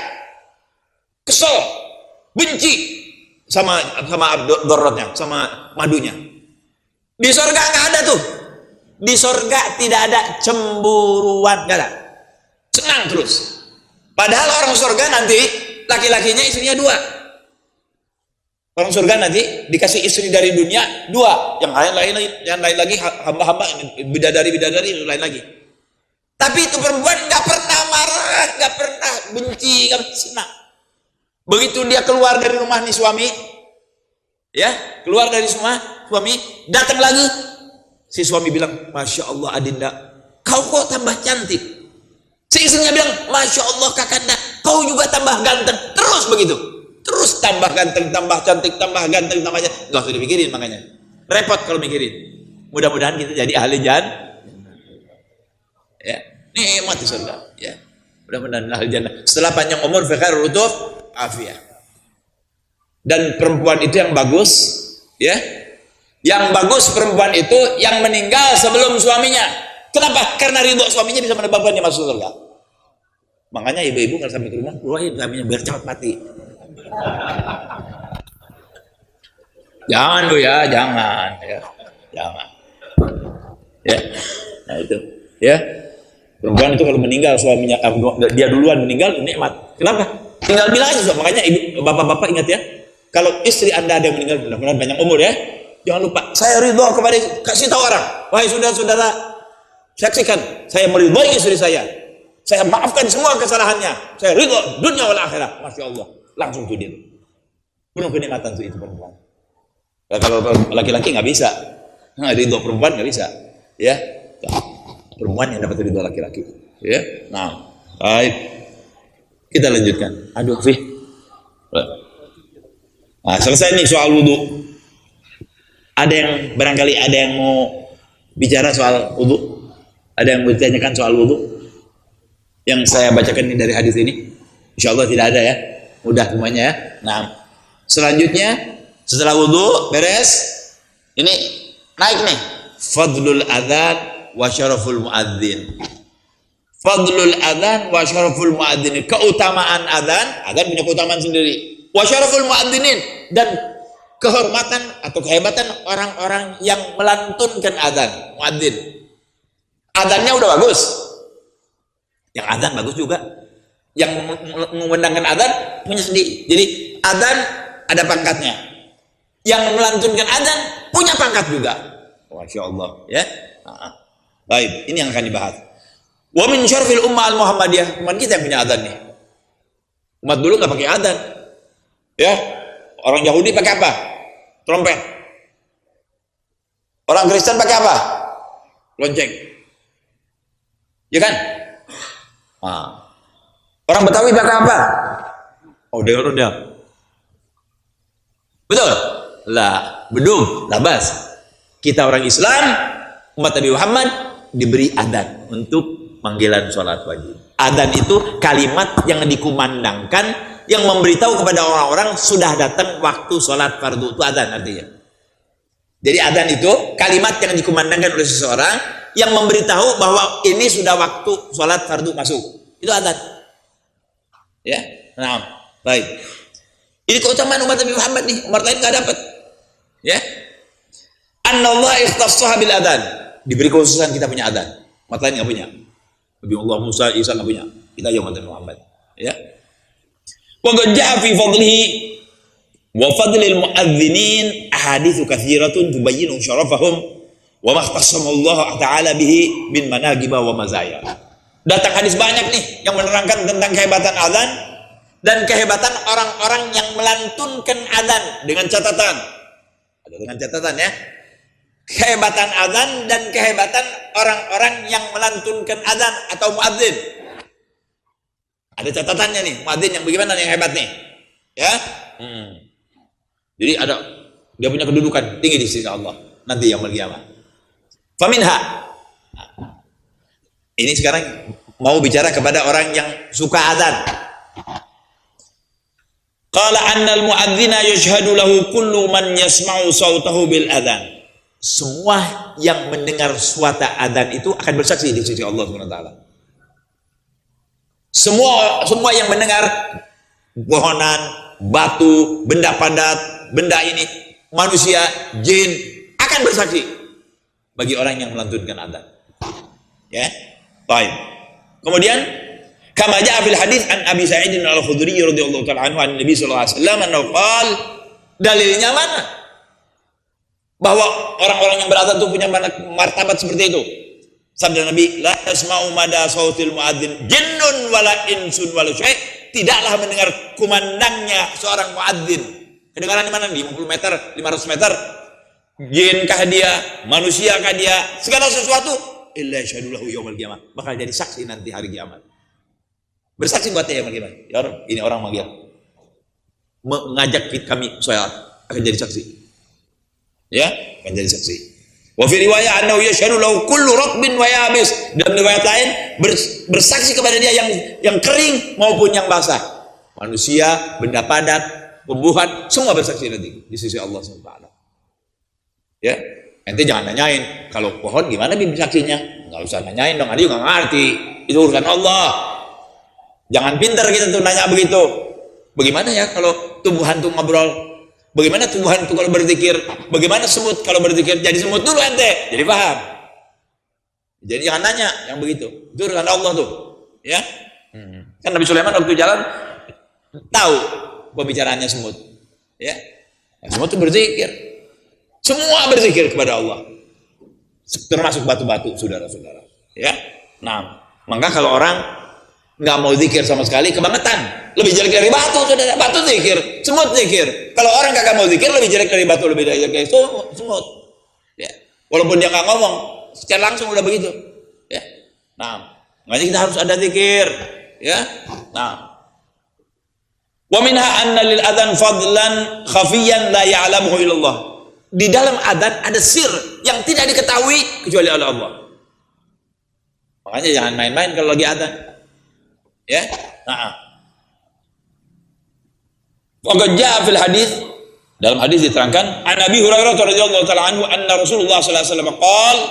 kesel, benci sama dorotnya, sama madunya. Di surga nggak ada tuh. Di surga tidak ada cemburuan, nggak ada. Senang terus. Padahal orang surga nanti laki-lakinya istrinya 2. Orang surga nanti dikasih istri dari dunia 2, yang lain lagi hamba-hamba, bidadari lain lagi. Tapi itu perempuan nggak pernah marah, nggak pernah benci, nggak senang. Begitu dia keluar dari rumah nih suami, ya keluar dari rumah suami, datang lagi, si suami bilang, Masya Allah Adinda, kau kok tambah cantik. Si istrinya bilang, Masya Allah Kakanda, kau juga tambah ganteng. Terus begitu, terus tambah ganteng, tambah cantik, tambah ganteng, tambah cantik. Gak usah dipikirin, makanya repot kalau mikirin. Mudah-mudahan kita jadi ahli jannah, ya nikmat di surga, ya mudah-mudahan ahli jannah. Setelah panjang umur, fikhairul utuf afiyah. Dan perempuan itu yang bagus, ya yang bagus perempuan itu yang meninggal sebelum suaminya. Kenapa? Karena ridho suaminya bisa menyebabkan dia masuk surga. Makanya ibu-ibu kalau sampai ke rumah, keluarin suaminya biar cepat mati. Jangan tuh ya, jangan. Ya, nah itu, ya. Perempuan itu kalau meninggal suaminya, dia duluan meninggal, nikmat. Kenapa? Tinggal bilang aja, makanya ibu, bapak-bapak ingat ya, kalau istri Anda ada yang meninggal, mudah-mudahan panjang umur ya, jangan lupa, saya ridho kepada, kasih tahu orang, wahai saudara-saudara, saksikan, saya meridhoi istri saya maafkan semua kesalahannya, saya ridho dunia wal akhirah, Masya Allah, langsung tuh dia, penuh kenikmatan tuh itu perempuan. Nah, kalau laki-laki nggak bisa, ridho perempuan nggak bisa, ya, perempuan yang dapat ridho laki-laki, ya. Nah, baik, kita lanjutkan. Aduh, Fih. Nah, selesai nih soal wudhu. Ada yang barangkali ada yang mau bicara soal wudhu? Ada yang mau ditanyakan soal wudhu? Yang saya bacakan ini dari hadis ini, insya Allah tidak ada ya, mudah semuanya ya. Nah, selanjutnya setelah wudhu beres, ini naik nih, fadlul adzan wa syaraful muadzin. Fadlul adzan wa syaraful muadzin, keutamaan adzan punya keutamaan sendiri. Wa syaraful muadzinin, dan kehormatan atau kehebatan orang-orang yang melantunkan adzan, muadzin. Adzannya udah bagus. Yang adzan bagus juga. Yang mengundangkan adzan punya sendiri. Jadi adzan ada pangkatnya. Yang melantunkan adzan punya pangkat juga. Masya Allah, ya. Baik, ini yang akan dibahas. Wa min syarfil ummah al-Muhammadiyah, umat kita yang punya adzan nih. Umat dulu nggak pakai adzan. Ya. Orang Yahudi pakai apa? Trompet. Orang Kristen pakai apa? Lonceng. Ya kan? Nah. Orang Betawi pakai apa? Ondel-ondel. Betul? Lah, bedung, labas. Kita orang Islam, umat Nabi Muhammad diberi adzan untuk panggilan sholat wajib. Adzan itu kalimat yang dikumandangkan, yang memberitahu kepada orang-orang sudah datang waktu sholat fardu. Itu adzan artinya. Jadi adzan itu kalimat yang dikumandangkan oleh seseorang yang memberitahu bahwa ini sudah waktu sholat fardu masuk. Itu adzan. Ya, nah, baik. Ini keutamaan umat Nabi Muhammad nih, umat lain nggak dapat. Ya, Annallah ikhtassaha bil adzan. Diberi khususan kita punya adzan. Umat lain nggak punya. Nabi Allah Musa, Isa nggak punya. Kita yang umat Nabi Muhammad. Ya. Wa qad jaa fi fadlihi wa fadlil muadzinin ahaditsu katsiratun tubayyinu syarafahum wa ma ikhtassama Allah taala bihi min manaqib wa mazaya. Datang hadis banyak nih yang menerangkan tentang kehebatan adzan dan kehebatan orang-orang yang melantunkan adzan dengan catatan. Ada dengan catatan ya. Kehebatan adzan dan kehebatan orang-orang yang melantunkan adzan atau muadzin. Ada catatannya nih, muadzin yang bagaimana yang hebat nih? Ya. Jadi ada dia punya kedudukan tinggi di sisi Allah nanti yaumul qiyamah. Faminha. Ini sekarang mau bicara kepada orang yang suka adzan. Qala annal muadzina yashhadu lahu kullu man yasma'u sautahu bil adzan. Semua yang mendengar suara adzan itu akan bersaksi di sisi Allah Subhanahu wa taala. Semua yang mendengar pohonan, batu, benda padat, benda ini, manusia, jin akan bersaksi bagi orang yang melantunkan adzan. Ya. Baik. Kemudian kama jaa fil hadis an Abi Sa'id al-Khudri radhiyallahu ta'ala anhu an Nabi sallallahu alaihi wasallam annahu qala, dalilnya mana bahwa orang-orang yang beradzan itu punya martabat seperti itu? Sabda Nabi, la tasma'u mada sautil muadzin jinnun wala insun wala syai', tidaklah mendengar kumandangnya seorang muadzin. Kedengaran di mana? 50 meter, 500 meter. Jinkah dia, manusiakah dia, segala sesuatu illa yashhadulahu yaumil qiyamah, bakal jadi saksi nanti hari kiamat. Bersaksi buat dia yaumil qiyamah. Ya orang, ini orang manggil. Mengajak kami sholat akan jadi saksi. Ya, akan jadi saksi. Wa fi riwayat annahu yashhadu lahu kullu ratbin wa yabis. Dalam riwayat lain bersaksi kepada dia yang kering maupun yang basah. Manusia, benda padat, tumbuhan, semua bersaksi nanti di sisi Allah Subhanahu wa taala. Ya, nanti jangan nanyain kalau pohon gimana saksinya. Enggak usah nanyain dong, dia juga ngerti. Itu urusan Allah. Jangan pintar kita tuh nanya begitu. Bagaimana ya kalau tumbuhan tuh ngobrol? Bagaimana tumbuhan itu kalau berzikir? Bagaimana semut kalau berzikir? Jadi semut dulu ente, jadi paham. Jadi jangan nanya yang begitu. Itu urusan Allah tuh, ya. Kan Nabi Sulaiman waktu jalan tahu pembicaraannya semut, ya. Semut itu berzikir, semua berzikir kepada Allah, termasuk batu-batu, saudara-saudara. Ya. Nah, maka kalau orang nggak mau zikir sama sekali, kebangetan. Lebih jelek dari batu, saudara. Batu zikir, semut zikir. Kalau orang kagak mau zikir, lebih jelek dari batu, lebih jelek dari semut. Ya. Walaupun dia nggak ngomong, secara langsung udah begitu. Ya. Nah, makanya kita harus ada zikir. Ya. Nah, wa minha anna lil adzan fadlan khafiyan la ya'lamuhu illallah. Di dalam adzan ada sir yang tidak diketahui kecuali oleh Allah. Makanya jangan main-main kalau lagi adzan. Ya. Nah. Waqad jaa fil hadis, dalam hadis diterangkan an Abi Hurairah radhiyallahu taala anhu anna Rasulullah sallallahu alaihi wasallam qala.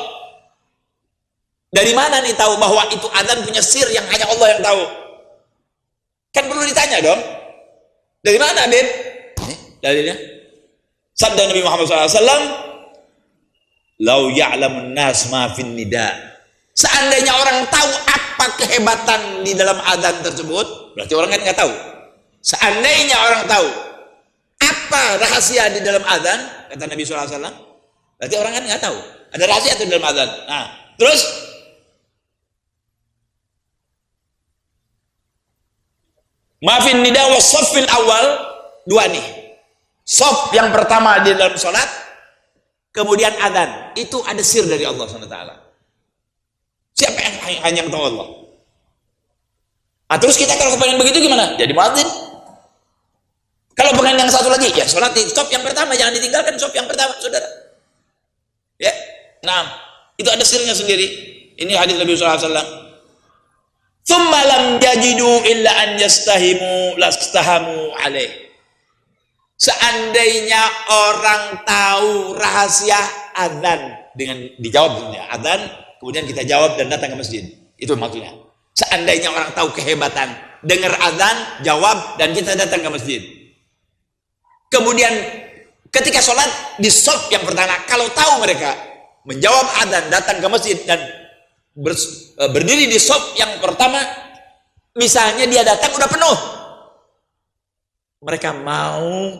Dari mana nih tahu bahwa itu adzan punya sir yang hanya Allah yang tahu? Kan perlu ditanya dong. Dari mana, Habib? Dalilnya. Sabda Nabi Muhammad sallallahu alaihi wasallam, "Lau ya'lamun nas ma fin nida." Seandainya orang tahu apa kehebatan di dalam adzan tersebut, berarti orang kan nggak tahu. Seandainya orang tahu apa rahasia di dalam adzan, kata Nabi SAW, berarti orang kan nggak tahu ada rahasia itu di dalam adzan. Nah, terus maafin nida wa shaffil awal, dua nih. Shaf yang pertama di dalam sholat, kemudian adzan, itu ada sir dari Allah SWT. Siapa yang hanya tahu Allah? Nah, terus kita kalau kepengen begitu gimana? Jadi muadzin. Kalau pengen yang satu lagi, ya sholat di stop yang pertama, jangan ditinggalkan stop yang pertama, saudara. Ya, nah, itu ada sirnya sendiri. Ini hadis Nabi SAW. Tsumma lam yajidu illa an yastahimu lastahamu alaih. Seandainya orang tahu rahasia adzan dengan dijawab dunia adzan, kemudian kita jawab dan datang ke masjid. Itu maksudnya. Seandainya orang tahu kehebatan, dengar adzan, jawab dan kita datang ke masjid. Kemudian ketika sholat di shaf yang pertama, kalau tahu mereka menjawab adzan, datang ke masjid dan berdiri di shaf yang pertama, misalnya dia datang udah penuh, mereka mau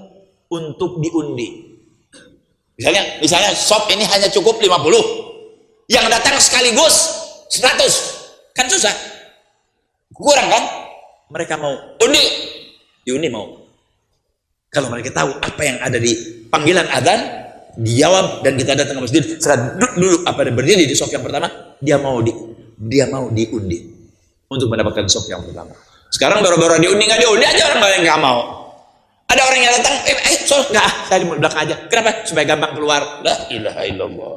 untuk diundi. Misalnya shaf ini hanya cukup 50, yang datang sekaligus 100, kan susah, kurang kan? Mereka mau undi, Diundi mau. Kalau mereka tahu apa yang ada di panggilan adzan, dijawab dan kita datang ke masjid, setelah duduk berdiri di saf yang pertama, dia mau diundi untuk mendapatkan saf yang pertama. Sekarang baru-baru diundi aja orang banyak nggak mau. Ada orang yang datang, soal nggak, saya di belakang aja. Kenapa? Supaya gampang keluar. La ilaha illallah.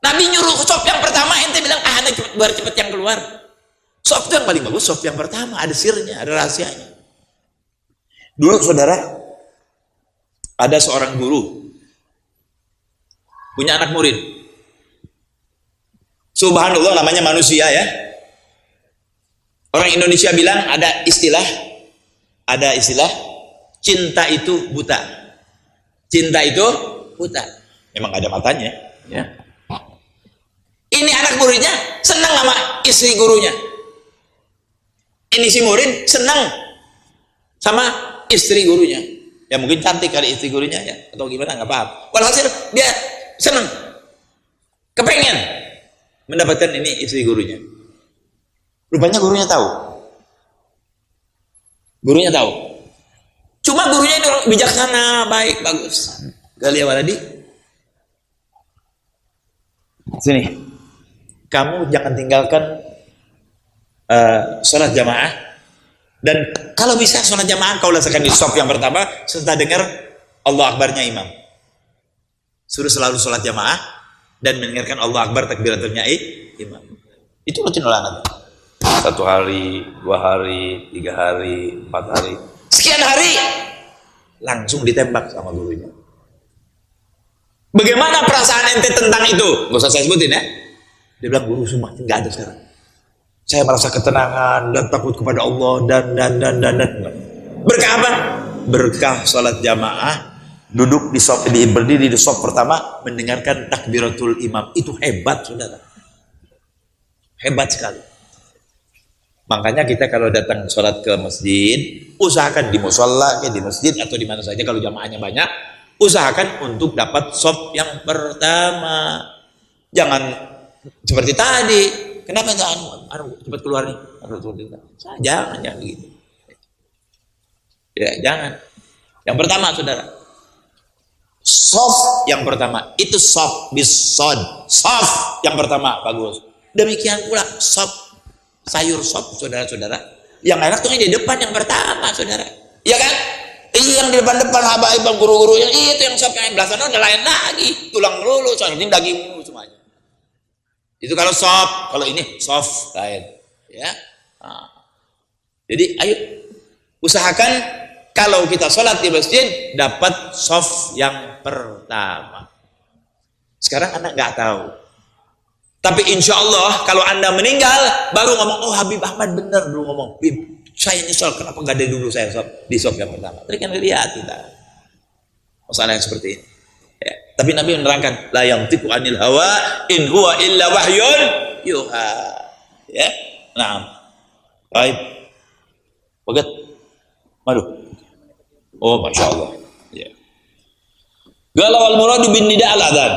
Nabi nyuruh saf yang pertama, ente bilang anda cepet yang keluar. Saf itu yang paling bagus, saf yang pertama, ada sirnya, ada rahasianya. Dulu saudara, ada seorang guru punya anak murid. Subhanallah, namanya manusia ya. Orang Indonesia bilang ada istilah cinta itu buta. Cinta itu buta. Memang ada matanya ya. Ini anak muridnya senang sama istri gurunya. Ini si murid senang sama istri gurunya. Ya mungkin cantik kali istri gurunya ya, atau gimana nggak paham. Walhasil dia senang, kepengen mendapatkan ini istri gurunya. Rupanya gurunya tahu. Cuma gurunya itu orang bijaksana, baik, bagus. Gali ya waladi. Sini. Kamu jangan tinggalkan sholat jamaah, dan kalau bisa sholat jamaah kau laksanakan di shaf yang pertama serta dengar Allah Akbarnya imam. Suruh selalu sholat jamaah dan mendengarkan Allah Akbar takbiratul imam. Itu rutin olahraga. 1 hari, 2 hari, 3 hari, 4 hari, sekian hari langsung ditembak sama gurunya. Bagaimana perasaan ente tentang itu? Gak usah saya sebutin ya. Dia bilang, guru semua nggak ada sekarang. Saya merasa ketenangan dan takut kepada Allah dan. Berkah apa? Berkah sholat jamaah, duduk di shaf, berdiri di shaf pertama, mendengarkan takbiratul imam. Itu hebat, saudara. Hebat sekali. Makanya kita kalau datang sholat ke masjid, usahakan di musholla, di masjid atau di mana saja kalau jamaahnya banyak, usahakan untuk dapat shaf yang pertama. Jangan seperti tadi. Kenapa enggak cepat keluar nih? Jangan gitu. Ya, jangan. Yang pertama, saudara. Shaf yang pertama itu shaf bisod. Shaf yang pertama bagus. Demikian pula shaf sayur shaf, saudara-saudara. Yang enak tuh yang di depan yang pertama, saudara. Iya kan? Yang di depan-depan habaib guru-guru yang itu yang shaf yang belasan udah lain lagi. Tulang dulu, soalnya ini daging dulu semuanya. Itu kalau shaf, kalau ini soft lain, ya. Nah. Jadi ayo usahakan kalau kita sholat di masjid dapat shaf yang pertama. Sekarang anak nggak tahu, tapi insya Allah kalau anda meninggal baru ngomong, oh Habib Ahmad benar dulu ngomong, Habib saya nyesal kenapa nggak ada dulu saya di shaf yang pertama. Tadi kan lihat kita masalah yang seperti ini. Ya. Tapi Nabi menerangkan, la yantiqu anil hawa in huwa illa wahyun yuha. Ya. Naam. Baik. Bagat. Madu. Oh, Masya Allah. Ya. Galau al muradu bin nida al adhan.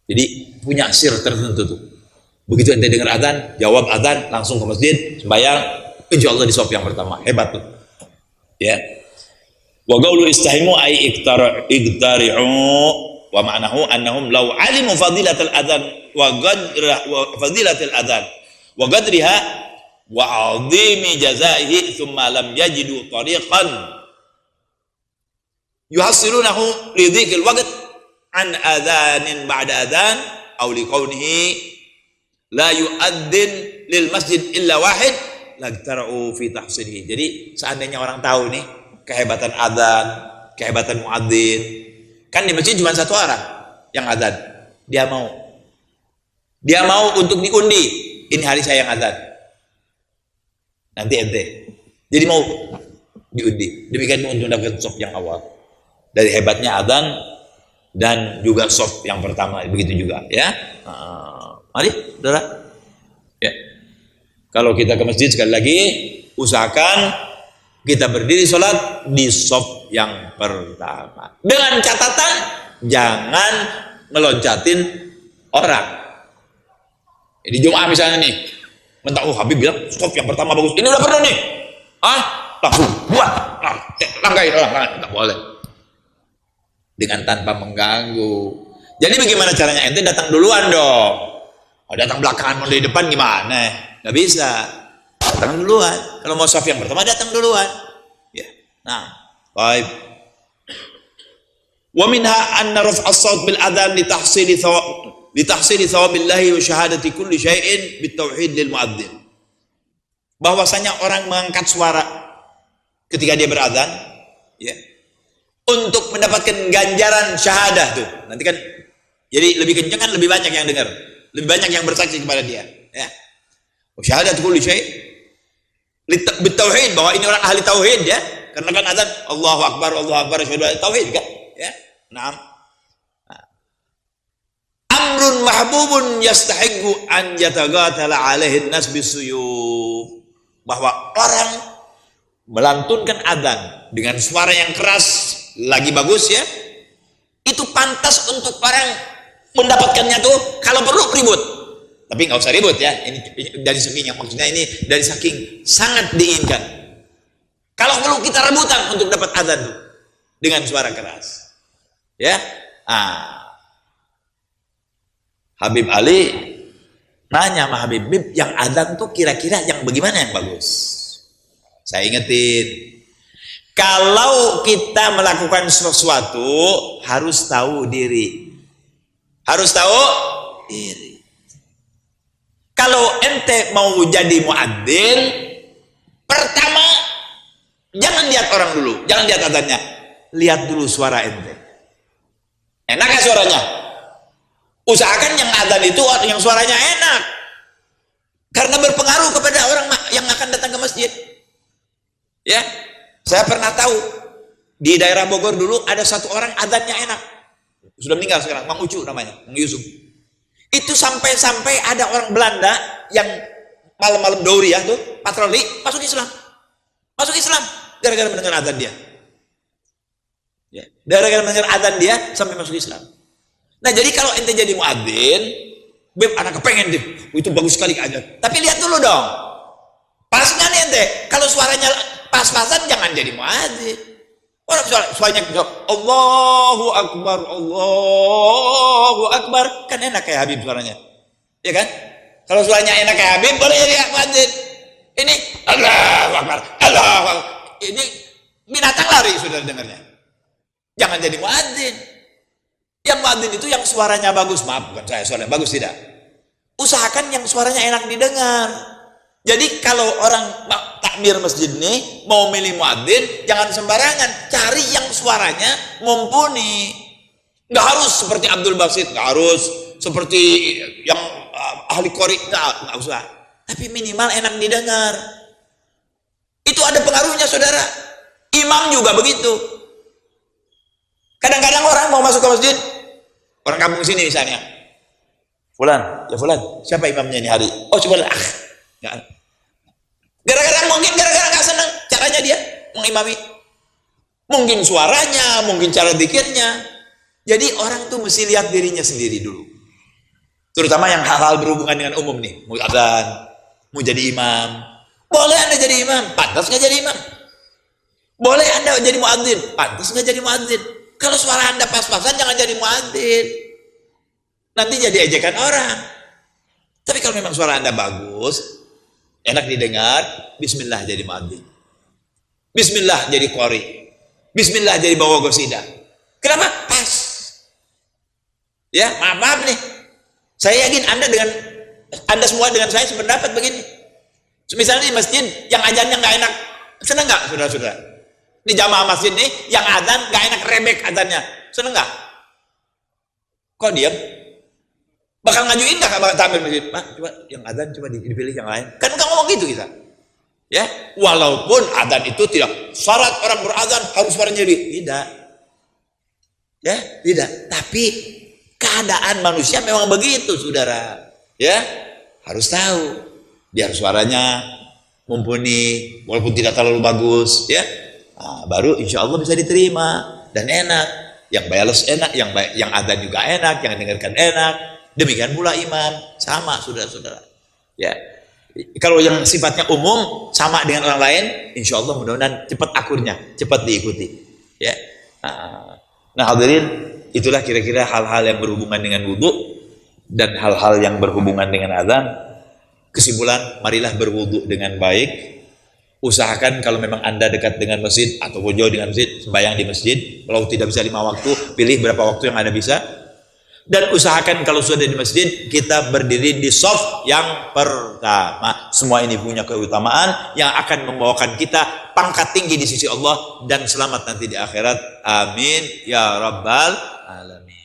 Jadi punya sir tertentu tuh. Begitu ente dengar adhan, jawab adhan, langsung ke masjid, sembahyang, insya Allah di shaf yang pertama. Hebat tuh. Ya. Wa qaulu istahimu ay iqtari'u wa ma'nahu annahum law alimu fadilatal adzan wa fadilatal adzan wa qadriha wa 'azimi jazaihi thumma lam yajidu tariqan yuhassilunahu li dhikil waqt an adzanin ba'da adzan aw li qawnihi la yu'adzin lil masjid illa wahid lagtara'u fi tahsinihi. Jadi seandainya orang tahu nih kehebatan adzan, kehebatan muadzin. Kan di masjid cuma satu orang yang adzan. Dia mau untuk diundi. Ini hari saya yang adzan. Nanti ente. Jadi mau diundi. Demikian untuk mendapatkan shaf yang awal. Dari hebatnya adzan dan juga shaf yang pertama begitu juga, ya. Mari, saudara. Ya. Kalau kita ke masjid sekali lagi usahakan kita berdiri sholat di shaf yang pertama. Dengan catatan jangan ngeloncatin orang. Di Jum'ah misalnya nih, mentah, oh Habib bilang shaf yang pertama bagus. Ini udah penuh nih. langsung buat, langgain orang, nggak boleh. Dengan tanpa mengganggu. Jadi bagaimana caranya? Ente datang duluan dong. Datang belakangan mau di depan gimana? Nggak bisa. Datang duluan. Kalau mau saf yang pertama datang duluan. Ya. Nah, baik. Wa minha anna raf'a as-saut bil adhan li tahsili thawabillahi wa syahadati kulli syai'in bit tauhid lil muadzin. Bahwasanya orang mengangkat suara ketika dia berazan, ya, untuk mendapatkan ganjaran syahadah tuh. Nanti kan jadi lebih kencang kan, lebih banyak yang dengar, lebih banyak yang bersaksi kepada dia, ya. Syahadat kulli syai' bit tauhid, bahwa ini orang ahli tauhid, ya. Karena kan azan Allahu akbar asyhadu an tauhid kan, ya. Naam. Amrun mahbubun yastahiqu an yatagathala alaihi an-nas bisuyuf. Bahwa orang melantunkan azan dengan suara yang keras lagi bagus, ya, itu pantas untuk orang mendapatkannya tuh kalau perlu ribut, tapi nggak usah ribut, ya. Ini dari saking yang maksudnya ini dari saking sangat diinginkan. Kalau perlu kita rebutan untuk dapat azan tuh dengan suara keras, ya. Habib Ali nanya sama Habib, yang azan tuh kira-kira yang bagaimana yang bagus? Saya ingetin, kalau kita melakukan sesuatu harus tahu diri. Harus tahu diri. Kalau ente mau jadi muadzin, pertama jangan lihat orang dulu, jangan lihat azannya. Lihat dulu suara ente. Enak gak suaranya? Usahakan yang azan itu yang suaranya enak. Karena berpengaruh kepada orang yang akan datang ke masjid. Ya, saya pernah tahu di daerah Bogor dulu ada satu orang azannya enak, sudah meninggal sekarang, Mang Ucu namanya, Mang Yusuf. Itu sampai ada orang Belanda yang malam-malam dauriyah tuh patroli masuk Islam gara-gara mendengar azan dia. Ya, gara-gara mendengar azan dia sampai masuk Islam. Nah, jadi kalau ente jadi muadzin, beb anak kepengen deh, itu bagus sekali azan. Tapi lihat dulu dong, pas nggak nih ente? Kalau suaranya pas-pasan jangan jadi muadzin. Orang suaranya Allahu Akbar, kan enak kayak Habib suaranya, ya kan? Kalau suaranya enak kayak Habib boleh jadi muadzin. Ini Allahu Akbar, ini binatang lari sudah dengarnya. Jangan jadi muadzin. Yang muadzin itu yang suaranya bagus, maaf bukan saya suaranya bagus, tidak. Usahakan yang suaranya enak didengar. Jadi kalau orang takmir masjid ini mau milih muadzin, jangan sembarangan, cari yang suaranya mumpuni. Nggak harus seperti Abdul Basit, nggak harus seperti yang ahli qori, nggak usah. Tapi minimal enak didengar. Itu ada pengaruhnya, saudara. Imam juga begitu. Kadang-kadang orang mau masuk ke masjid, orang kampung sini misalnya, Fulan, siapa imamnya ini hari? Oh, coba gara-gara nggak senang caranya dia mengimami, mungkin suaranya, mungkin cara zikirnya. Jadi orang tuh mesti lihat dirinya sendiri dulu, terutama yang hal-hal berhubungan dengan umum nih, mau adzan, mau jadi imam. Boleh anda jadi imam, pantas nggak jadi imam. Boleh anda jadi muadzin, pantas nggak jadi muadzin. Kalau suara anda pas-pasan jangan jadi muadzin, nanti jadi ejekan orang. Tapi kalau memang suara anda bagus, enak didengar, bismillah jadi muadzin, bismillah jadi qori, bismillah jadi bawa qasidah. Kenapa? Pas. Ya, maaf nih, saya yakin anda semua dengan saya sependapat begini. Misalnya di masjid yang azannya nggak enak, seneng nggak saudara-saudara? Di jamaah masjid nih yang azan nggak enak, rebek azannya, seneng nggak? Kok diam? Bakal ngajuin nggak bakal tampil masjid? Pak, coba yang azan coba dipilih yang lain. Kan nggak ngomong gitu kita. Ya, walaupun azan itu tidak syarat orang berazan harus suaranya tidak. Ya, tidak. Tapi keadaan manusia memang begitu, saudara. Ya, harus tahu. Biar suaranya mumpuni, walaupun tidak terlalu bagus, ya. Nah, baru insya Allah bisa diterima dan enak. Yang bayalos enak, yang azan juga enak, yang dengarkan enak. Demikian pula imam, sama saudara-saudara. Ya. Kalau yang sifatnya umum sama dengan orang lain, insya Allah mudah-mudahan cepat akurnya, cepat diikuti. Ya. Nah hadirin, itulah kira-kira hal-hal yang berhubungan dengan wudhu dan hal-hal yang berhubungan dengan azan. Kesimpulan, marilah berwudhu dengan baik. Usahakan kalau memang Anda dekat dengan masjid atau jauh dengan masjid, sembahyang di masjid. Kalau tidak bisa 5 waktu, pilih berapa waktu yang Anda bisa. Dan usahakan kalau sudah di masjid, kita berdiri di shaf yang pertama. Semua ini punya keutamaan yang akan membawakan kita pangkat tinggi di sisi Allah dan selamat nanti di akhirat. Amin ya rabbal alamin.